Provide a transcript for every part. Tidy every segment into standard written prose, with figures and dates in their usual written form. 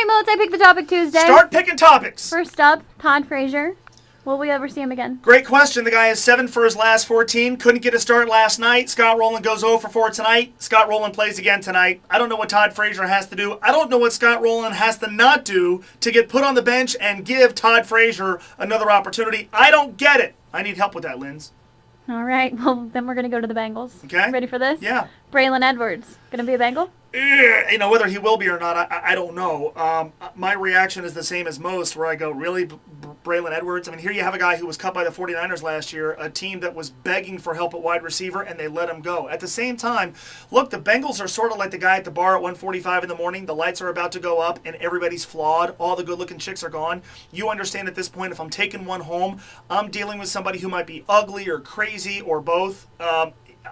right, Mo, let's pick the topic Tuesday. Start picking topics. First up, Todd Frazier. Will we ever see him again? Great question. The guy is 7 for his last 14. Couldn't get a start last night. Scott Rowland goes 0 for 4 tonight. Scott Rowland plays again tonight. I don't know what Todd Frazier has to do. I don't know what Scott Rowland has to not do to get put on the bench and give Todd Frazier another opportunity. I don't get it. I need help with that, Linz. All right. Well, then we're going to go to the Bengals. Okay. Ready for this? Yeah. Braylon Edwards. Going to be a Bengal? Whether he will be or not, I don't know. My reaction is the same as most, where I go, really, Braylon Edwards? I mean, here you have a guy who was cut by the 49ers last year, a team that was begging for help at wide receiver, and they let him go. At the same time, look, the Bengals are sort of like the guy at the bar at 1:45 in the morning. The lights are about to go up, and everybody's flawed. All the good-looking chicks are gone. You understand at this point, if I'm taking one home, I'm dealing with somebody who might be ugly or crazy or both.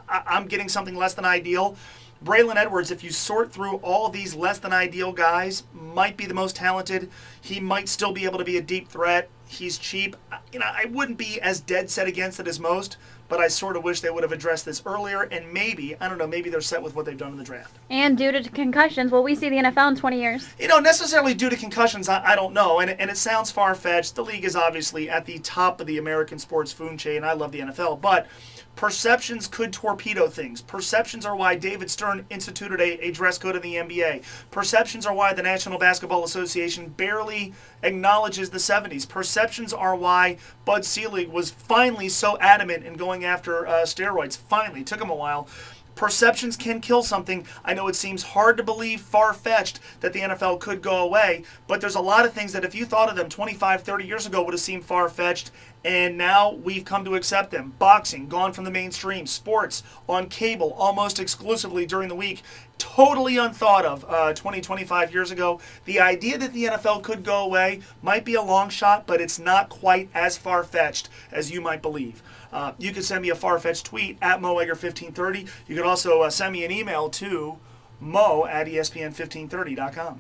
I'm getting something less than ideal. Braylon Edwards, if you sort through all of these less than ideal guys, might be the most talented. He might still be able to be a deep threat. He's cheap. I wouldn't be as dead set against it as most, but I sort of wish they would have addressed this earlier, and maybe they're set with what they've done in the draft. And due to concussions, will we see the NFL in 20 years? Necessarily due to concussions, I don't know, and it sounds far-fetched. The league is obviously at the top of the American sports food chain. I love the NFL, but perceptions could torpedo things. Perceptions are why David Stern instituted a dress code in the NBA. Perceptions are why the National Basketball Association barely acknowledges the 70s. Perceptions are why Bud Selig was finally so adamant in going after steroids. Finally, took him a while. Perceptions can kill something. I know it seems hard to believe, far-fetched, that the NFL could go away, but there's a lot of things that if you thought of them 25, 30 years ago would have seemed far-fetched, and now we've come to accept them. Boxing, gone from the mainstream. Sports, on cable, almost exclusively during the week. Totally unthought of 20, 25 years ago. The idea that the NFL could go away might be a long shot, but it's not quite as far-fetched as you might believe. You can send me a far-fetched tweet at MoEgger1530. You can also send me an email to mo@espn1530.com.